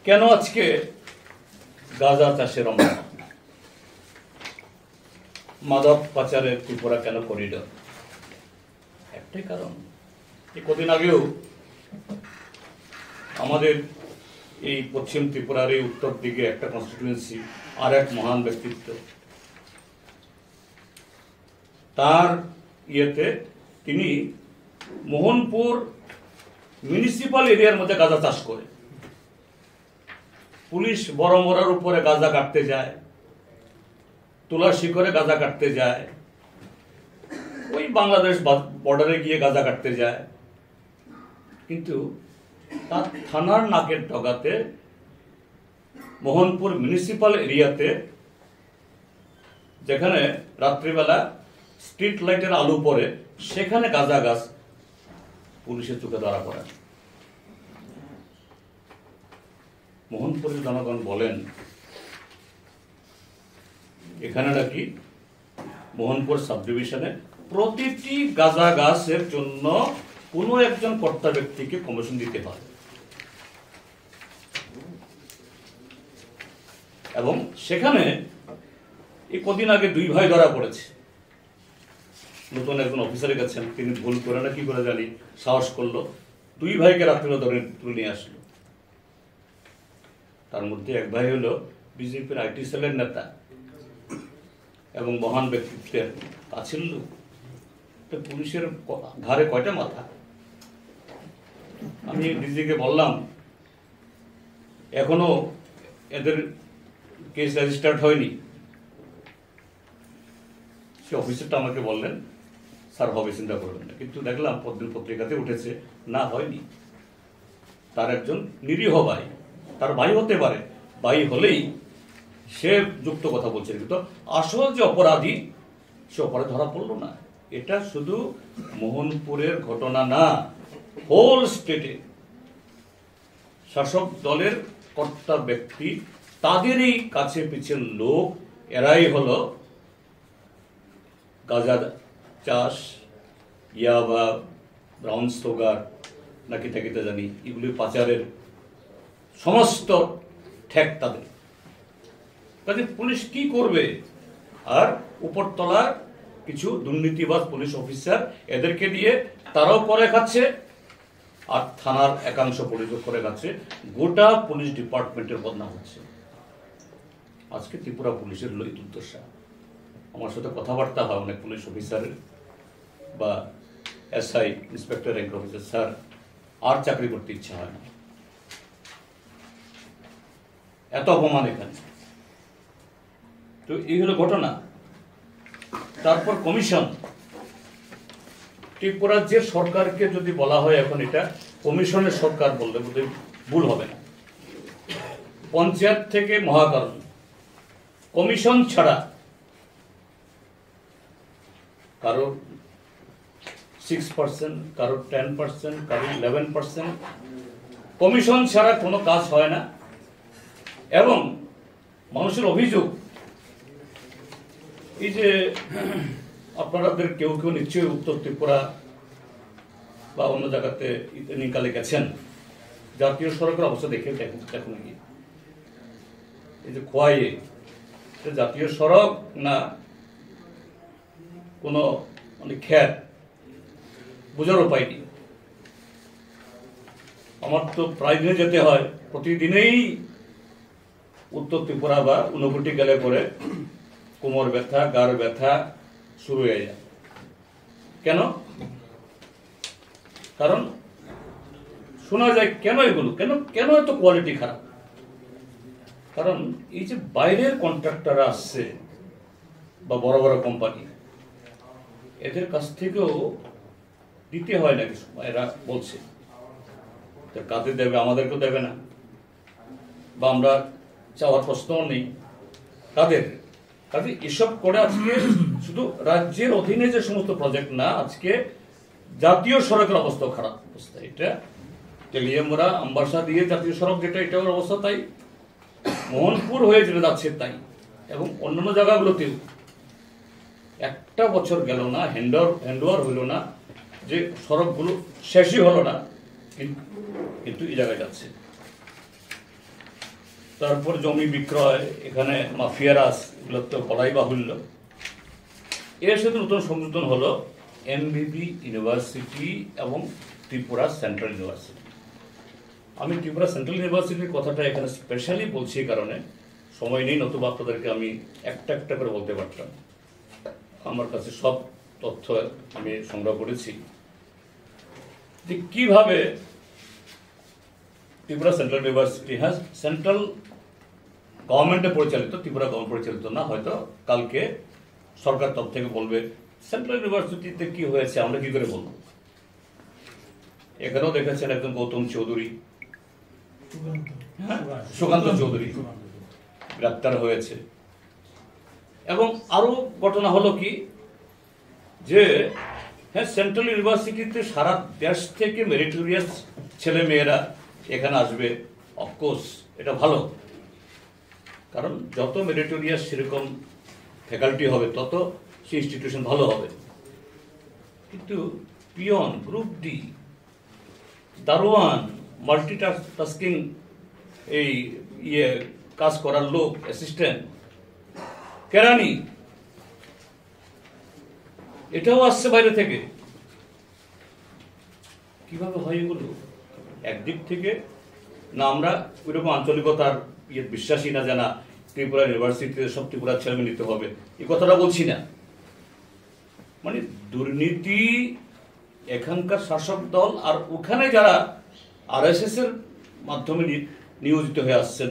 কেন আজকে গাঁজা চাষের মাদক পাচারের ত্রিপুরা কেন করিডর? একটাই কারণ, এই কদিন আগেও আমাদের এই পশ্চিম ত্রিপুরার এই উত্তর দিকে একটা কনস্টিটিউয়েন্সি, আর এক মহান ব্যক্তিত্ব, তার ইয়েতে তিনি মোহনপুর মিউনিসিপাল এরিয়ার মধ্যে গাঁজা চাষ করে। পুলিশ বড় মরার উপরে গাঁজা কাটতে যায়, তুলার শিখরে গাঁজা কাটতে যায়, ওই বাংলাদেশ বর্ডারে গিয়ে গাঁজা কাটতে যায়, কিন্তু তার থানার নাকের ডগাতে মোহনপুর মিউনিসিপাল এরিয়াতে, যেখানে রাত্রিবেলা স্ট্রিট লাইটের আলো পড়ে, সেখানে গাঁজা গাছ পুলিশের চোখে ধরা পড়ে। মোহনপুরের জনগণ বলেন এখানে নাকি মোহনপুর সাব ডিভিশনে প্রতিটি গাঁজা গাছের জন্য কোনো একজন কর্তা ব্যক্তিকে কমিশন দিতে হয়, এবং সেখানে এই কদিন আগে দুই ভাই ধরা পড়েছে। নতুন একজন অফিসারে গেছেন, তিনি ভুল করে না কি করে জানি সাহস করলো, দুই ভাইকে রাত্রে ধরে তুলে নিয়ে আসলো। তার মধ্যে এক ভাই হলো বিজেপির আইটি সেলের নেতা এবং মহান ব্যক্তিত্বের কাছের লোক। পুলিশের ঘাড়ে কয়টা মাথা? আমি ডিজিকে বললাম এখনো এদের কেস রেজিস্টার্ড হয়নি। সে অফিসারটা আমাকে বললেন স্যার হবে, চিন্তা করবেন না, কিন্তু দেখলাম পরদিন পত্রিকাতে উঠেছে না হয়নি। তার একজন নিরীহ ভাই, তার ভাই হতে পারে, ভাই হলেই সে যুক্ত কথা বলছে, কিন্তু আসল যে অপরাধী সে অপরাধ ধরা পড়লো না। এটা শুধু মোহনপুরের ঘটনা না, হোল স্টেটে শাসক দলের কর্তা ব্যক্তি, তাদেরই কাছে পিছের লোক, এরাই হলো গাঁজা চাষ, ইয়াবা, ব্রাউন সুগার নাকি থাকিতে জানি, এগুলি পাচারের সমস্ত ঠেক তাদের। কাজে পুলিশ কি করবে? আর উপরতলার কিছু দুর্নীতিবাজ পুলিশ অফিসার, এদেরকে দিয়ে তারাও করে খাচ্ছে, আর থানার একাংশ পুলিশও করে খাচ্ছে। গোটা পুলিশ ডিপার্টমেন্টের বদনাম হচ্ছে। আজকে ত্রিপুরা পুলিশের লই দুর্দশা। আমার সাথে কথাবার্তা হয় অনেক পুলিশ অফিসারের বা SI, inspector rank officer, sir আর চাকরি করতে ইচ্ছা হয় না, এত অপমান এখানে। তো এই হলো ঘটনা। তারপর কমিশন, ত্রিপুরার যে সরকারকে যদি বলা হয় এখন এটা কমিশনের সরকার বললে বোধহয় ভুল হবে না। পঞ্চায়েত থেকে মহাকারণ, কমিশন ছাড়া কারো 6%, কারো 10%, কারো 11%, কমিশন ছাড়া কোনো কাজ হয় না। এবং মানুষের অভিযোগ, এই যে আপনাদের কেউ কেউ নিশ্চয়ই উত্তর ত্রিপুরা বা অন্য জায়গাতে ইদানিংকালে গেছেন, জাতীয় সড়কের অবস্থা দেখে দেখুন কি, এই যে খোয়াইয়ে জাতীয় সড়ক না কোনো মানে খ্যাত বোঝার উপায় নেই। আমার তো প্রায় দিনে যেতে হয়, প্রতিদিনেই উত্তর ত্রিপুরা বা ঊনকোটি গেলে পরে কোমর ব্যথা, গাড় ব্যথা শুরু হয়ে যায়। কেন? কারণ শোনা যায় কেন এগুলো, কেন কেন এত কোয়ালিটি খারাপ? কারণ এই যে বাইরের কন্ট্রাক্টররা আসছে বা বড় বড় কোম্পানি, এদের কাছ থেকেও দিতে হয় নাকি, এরা বলছে কাদের দেবে, আমাদেরকেও দেবে না, বা আমরা চাওয়ার প্রশ্নও নেই কাদের। কাজে এসব করে আজকে শুধু রাজ্যের অধীনে যে সমস্ত প্রজেক্ট না, আজকে জাতীয় সড়কের অবস্থা খারাপ অবস্থা। এটা তেলিয়ামুড়া আমবাসা দিয়ে জাতীয় সড়ক যেটা, এটার অবস্থা তাই, মোহনপুর হয়ে যেটা যাচ্ছে তাই, এবং অন্যান্য জায়গাগুলোতেও। একটা বছর গেল না, হ্যান্ডওভার হইল না, যে সড়কগুলো শেষই হলো না, কিন্তু কিন্তু এই জায়গায় যাচ্ছে। তারপর জমি বিক্রয়, এখানে মাফিয়ারাস, এগুলো তো বলাই বাহুল্য। এর সাথে নতুন সংযোজন হলো এমবিবি ইউনিভার্সিটি এবং ত্রিপুরা সেন্ট্রাল ইউনিভার্সিটি। আমি ত্রিপুরা সেন্ট্রাল ইউনিভার্সিটির কথাটা এখানে স্পেশালি বলছি এই কারণে, সময় নেই, নতুবা আপনাদেরকে আমি একটা একটা করে বলতে পারতাম। আমার কাছে সব তথ্য আমি সংগ্রহ করেছি যে কিভাবে ত্রিপুরা সেন্ট্রাল ইউনিভার্সিটি, হ্যাঁ সেন্ট্রাল গভর্নমেন্টে পরিচালিত, ত্রিপুরা গভর্নমেন্ট পরিচালিত না, হয়তো কালকে সরকার তরফ থেকে বলবে সেন্ট্রাল ইউনিভার্সিটিতে কি হয়েছে আমরা কি করে বলবো। এখানেও দেখেছেন একজন গৌতম চৌধুরী, সুকান্ত চৌধুরী গ্রেপ্তার হয়েছে। এবং আরো ঘটনা হলো কি যে হ্যাঁ সেন্ট্রাল ইউনিভার্সিটিতে সারা দেশ থেকে মেরিটোরিয়াস ছেলে মেয়েরা এখানে আসবে, অফকোর্স এটা ভালো, কারণ যত মেরিটোরিয়াস সেরকম ফ্যাকাল্টি হবে তত সেই ইনস্টিটিউশন ভালো হবে। কিন্তু পিয়ন, গ্রুপ ডি, দারোয়ান, মাল্টিটাস্কিং এই কাজ করার লোক, অ্যাসিস্ট্যান্ট, কেরানি, এটাও আসছে বাইরে থেকে। কিভাবে হয় এগুলো? একদিক থেকে না আমরা ওইরকম আঞ্চলিকতার বিশ্বাসী না, জানা ত্রিপুরা ইউনিভার্সিটিতে সব ত্রিপুরার ছেলে নিতে হবে, এই কথাটা বলছি না। মানে দুর্নীতি এখানকার শাসক দল আর ওখানে যারা RSS এর মাধ্যমে নিয়োজিত হয়ে আসছেন